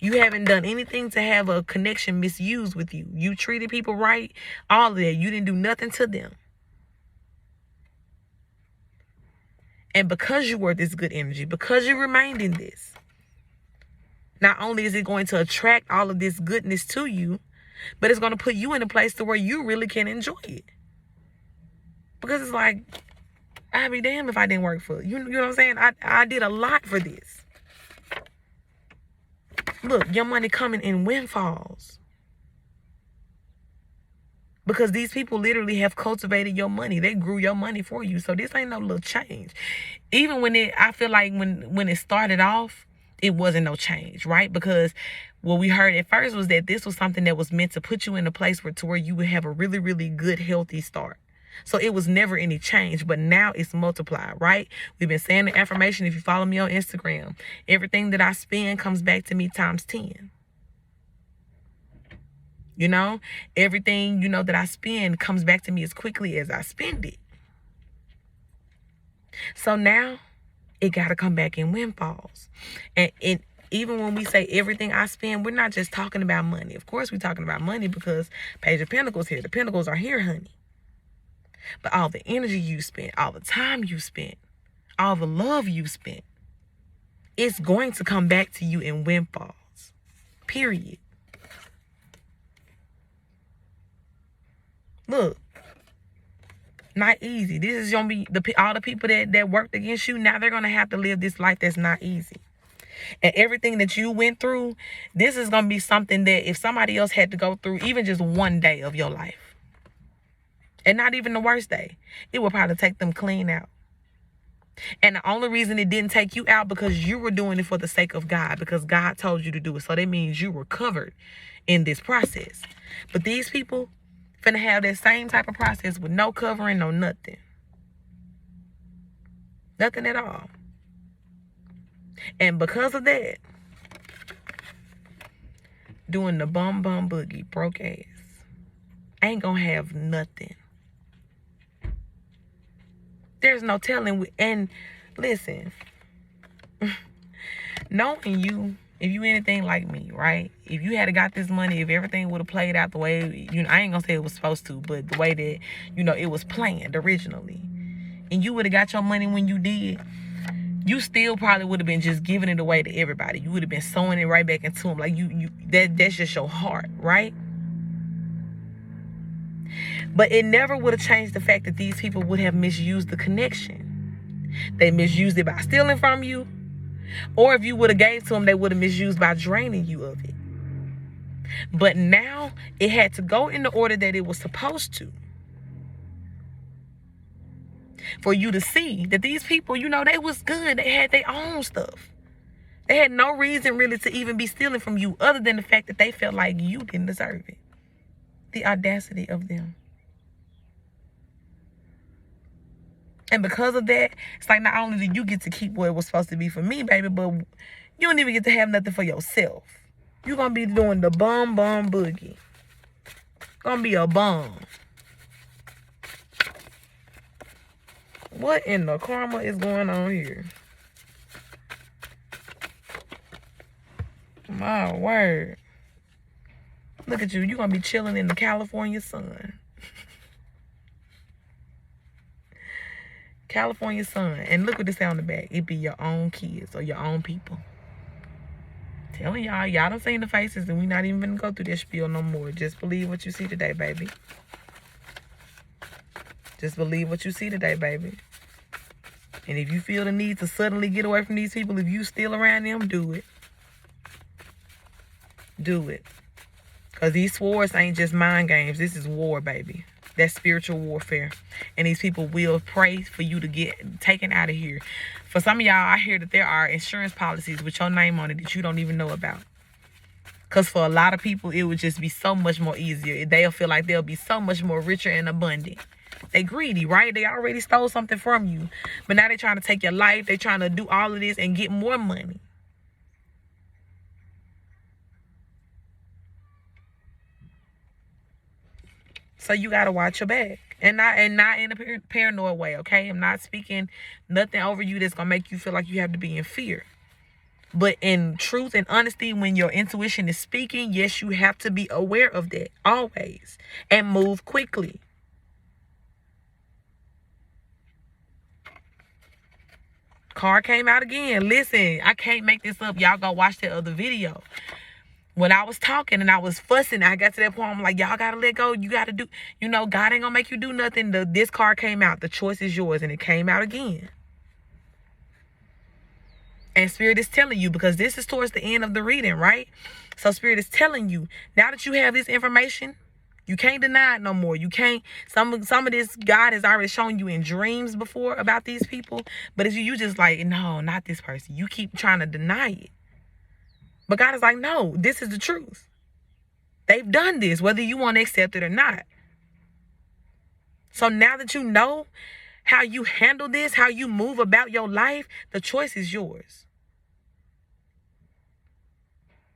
You haven't done anything to have a connection misused with you. You treated people right, all of that. You didn't do nothing to them. And because you were this good energy, because you remained in this, not only is it going to attract all of this goodness to you, but it's going to put you in a place to where you really can enjoy it. Because it's like, I'd be damned if I didn't work for it. You know what I'm saying? I did a lot for this. Look, your money coming in windfalls. Because these people literally have cultivated your money. They grew your money for you. So this ain't no little change. Even when I feel like when it started off, it wasn't no change, right? Because what we heard at first was that this was something that was meant to put you in a place where you would have a really, really good, healthy start. So it was never any change, but now it's multiplied, right? We've been saying the affirmation. If you follow me on Instagram, everything that I spend comes back to me times 10. You know, everything, that I spend comes back to me as quickly as I spend it. So now it got to come back in windfalls. And even when we say everything I spend, we're not just talking about money. Of course, we're talking about money because Page of Pentacles here. The Pentacles are here, honey. But all the energy you spent, all the time you spent, all the love you spent, it's going to come back to you in windfalls. Period. Look, not easy. This is going to be all the people that worked against you. Now they're going to have to live this life that's not easy. And everything that you went through, this is going to be something that if somebody else had to go through even just one day of your life, and not even the worst day, it would probably take them clean out. And the only reason it didn't take you out because you were doing it for the sake of God, because God told you to do it. So that means you were covered in this process. But these people finna have that same type of process with no covering, no nothing. Nothing at all. And because of that, doing the bum boogie, broke ass, ain't gonna have nothing. There's no telling. And listen, knowing you, if you anything like me, right? If you had got this money, if everything would have played out the way, I ain't gonna say it was supposed to, but the way that, it was planned originally, and you would have got your money when you did, you still probably would have been just giving it away to everybody. You would have been sewing it right back into them. Like that's just your heart, right? But it never would have changed the fact that these people would have misused the connection. They misused it by stealing from you. Or if you would have gave to them, they would have misused by draining you of it. But now it had to go in the order that it was supposed to. For you to see that these people, they was good. They had their own stuff. They had no reason really to even be stealing from you other than the fact that they felt like you didn't deserve it. The audacity of them. And because of that, it's like not only do you get to keep what it was supposed to be for me, baby, but you don't even get to have nothing for yourself. You're going to be doing the bum boogie. Going to be a bum. What in the karma is going on here? My word. Look at you. You're going to be chilling in the California sun. California sun. And look what it say on the back. It be your own kids or your own people. Telling y'all done seen the faces and we not even gonna go through this spiel no more. Just believe what you see today, baby. Just believe what you see today, baby. And if you feel the need to suddenly get away from these people, if you still around them, do it. Do it. Because these swords ain't just mind games. This is war, baby. That's spiritual warfare. And these people will pray for you to get taken out of here. For some of y'all, I hear that there are insurance policies with your name on it that you don't even know about. Because for a lot of people, it would just be so much more easier. They'll feel like they'll be so much more richer and abundant. They greedy, right? They already stole something from you. But now they're trying to take your life. They're trying to do all of this and get more money. So you got to watch your back. And not in a paranoid way, okay? I'm not speaking nothing over you that's going to make you feel like you have to be in fear. But in truth and honesty, when your intuition is speaking, yes, you have to be aware of that always. And move quickly. Card came out again. Listen, I can't make this up. Y'all go watch that other video. When I was talking and I was fussing, I got to that point, I'm like, y'all got to let go. You got to do, God ain't going to make you do nothing. This card came out. The choice is yours. And it came out again. And Spirit is telling you, because this is towards the end of the reading, right? So Spirit is telling you, now that you have this information, you can't deny it no more. You can't, some of this God has already shown you in dreams before about these people. But if you just like, no, not this person. You keep trying to deny it. But God is like, no, this is the truth. They've done this, whether you want to accept it or not. So now that you know how you handle this, how you move about your life, the choice is yours.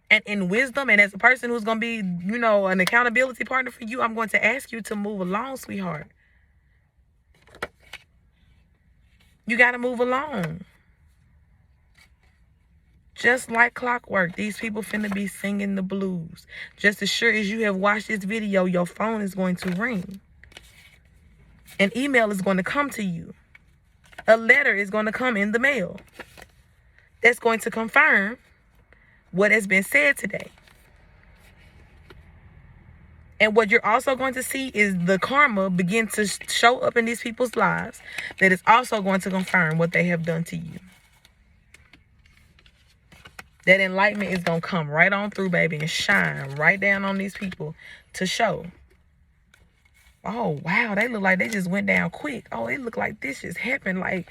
And in wisdom, and as a person who's going to be, an accountability partner for you, I'm going to ask you to move along, sweetheart. You got to move along. Just like clockwork, these people finna be singing the blues. Just as sure as you have watched this video, your phone is going to ring. An email is going to come to you. A letter is going to come in the mail. That's going to confirm what has been said today. And what you're also going to see is the karma begin to show up in these people's lives that is also going to confirm what they have done to you. That enlightenment is going to come right on through, baby, and shine right down on these people to show. Oh, wow, they look like they just went down quick. Oh, it looked like this just happened. Like,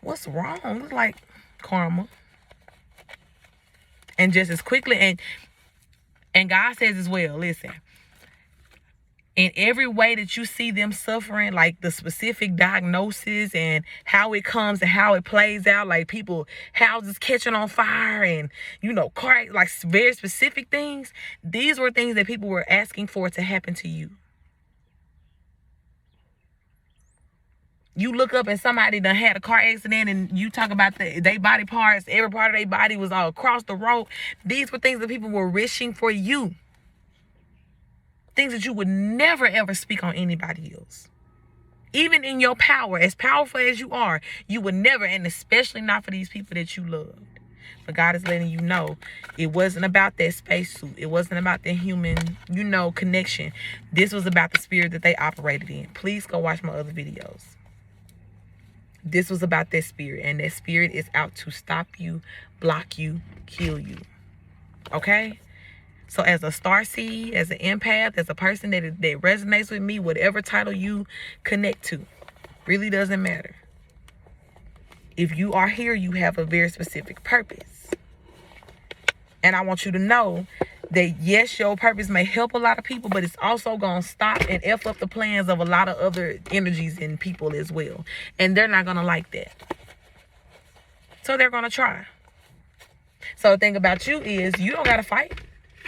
what's wrong? Look like karma. And just as quickly, and God says as well, listen, in every way that you see them suffering, like the specific diagnosis and how it comes and how it plays out, like people, houses catching on fire and, car, like very specific things. These were things that people were asking for to happen to you. You look up and somebody done had a car accident and you talk about their body parts, every part of their body was all across the road. These were things that people were wishing for you. Things that you would never, ever speak on anybody else. Even in your power, as powerful as you are, you would never, and especially not for these people that you loved. But God is letting you know it wasn't about that spacesuit. It wasn't about the human, connection. This was about the spirit that they operated in. Please go watch my other videos. This was about that spirit, and that spirit is out to stop you, block you, kill you. Okay? So as a starseed, as an empath, as a person that resonates with me, whatever title you connect to, really doesn't matter. If you are here, you have a very specific purpose. And I want you to know that, yes, your purpose may help a lot of people, but it's also going to stop and F up the plans of a lot of other energies and people as well. And they're not going to like that. So they're going to try. So the thing about you is you don't got to fight.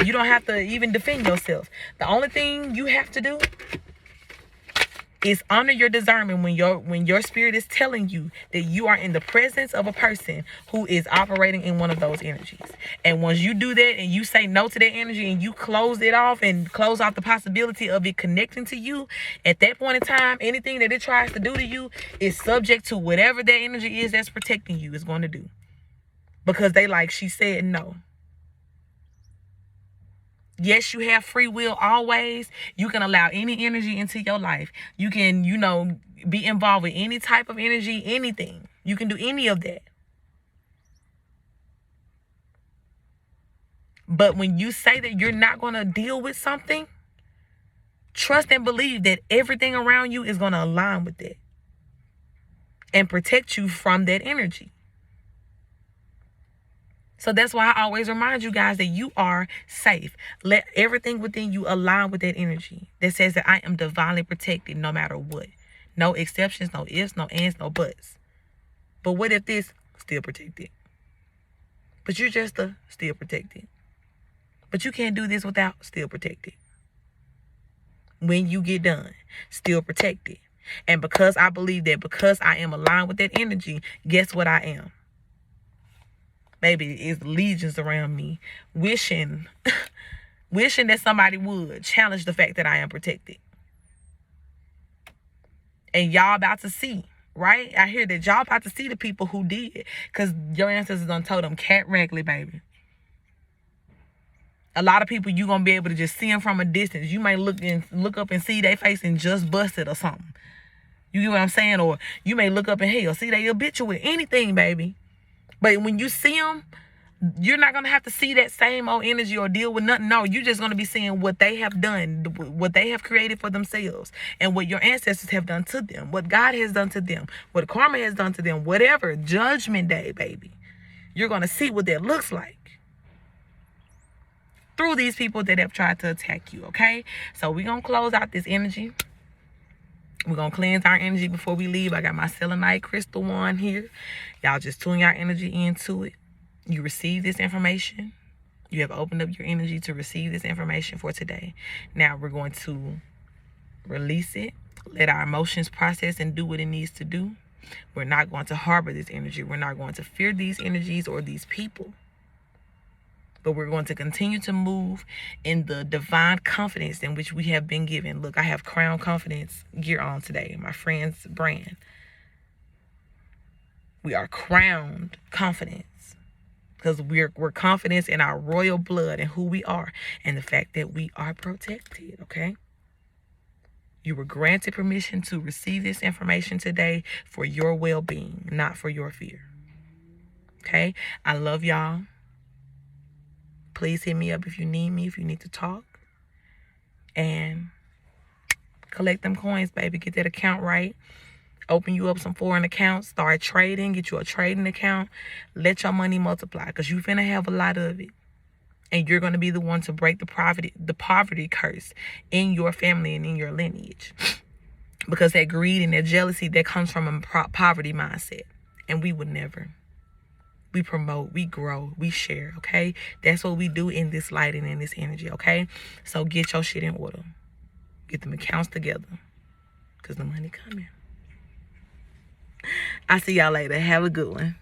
You don't have to even defend yourself. The only thing you have to do is honor your discernment when your spirit is telling you that you are in the presence of a person who is operating in one of those energies. And once you do that and you say no to that energy and you close it off and close off the possibility of it connecting to you, at that point in time, anything that it tries to do to you is subject to whatever that energy is that's protecting you is going to do. Because she said no. Yes, you have free will always. You can allow any energy into your life. You can, be involved with any type of energy, anything. You can do any of that. But when you say that you're not going to deal with something, trust and believe that everything around you is going to align with that and protect you from that energy. So that's why I always remind you guys that you are safe. Let everything within you align with that energy that says that I am divinely protected no matter what. No exceptions, no ifs, no ands, no buts. But what if this? Still protected. But you're just still protected. But you can't do this without still protected. When you get done, still protected. And because I believe that, because I am aligned with that energy, guess what I am? Baby, it's legions around me wishing that somebody would challenge the fact that I am protected. And y'all about to see, right? I hear that y'all about to see the people who did, because your ancestors done told them cat regularly, baby. A lot of people, you gonna be able to just see them from a distance. You may look up and see their face and just busted or something. You get what I'm saying? Or you may look up and hell, see they obituary, anything, baby. But when you see them, you're not going to have to see that same old energy or deal with nothing. No, you're just going to be seeing what they have done, what they have created for themselves, and what your ancestors have done to them, what God has done to them, what karma has done to them, whatever. Judgment Day, baby. You're going to see what that looks like through these people that have tried to attack you, okay? So we're going to close out this energy. We're going to cleanse our energy before we leave. I got my selenite crystal wand here. Y'all just tune your energy into it. You receive this information. You have opened up your energy to receive this information for today. Now we're going to release it. Let our emotions process and do what it needs to do. We're not going to harbor this energy. We're not going to fear these energies or these people. But we're going to continue to move in the divine confidence in which we have been given. Look, I have Crown Confidence gear on today, my friend's brand. We are crowned confidence because we're confident in our royal blood and who we are and the fact that we are protected, okay? You were granted permission to receive this information today for your well-being, not for your fear, okay? I love y'all. Please hit me up if you need me, if you need to talk. And collect them coins, baby. Get that account right. Open you up some foreign accounts. Start trading. Get you a trading account. Let your money multiply because you're finna have a lot of it. And you're going to be the one to break the poverty curse in your family and in your lineage. Because that greed and that jealousy, that comes from a poverty mindset. And we would never. We promote, we grow, we share, okay? That's what we do in this light and in this energy, okay? So get your shit in order. Get them accounts together. Because the money coming. I'll see y'all later. Have a good one.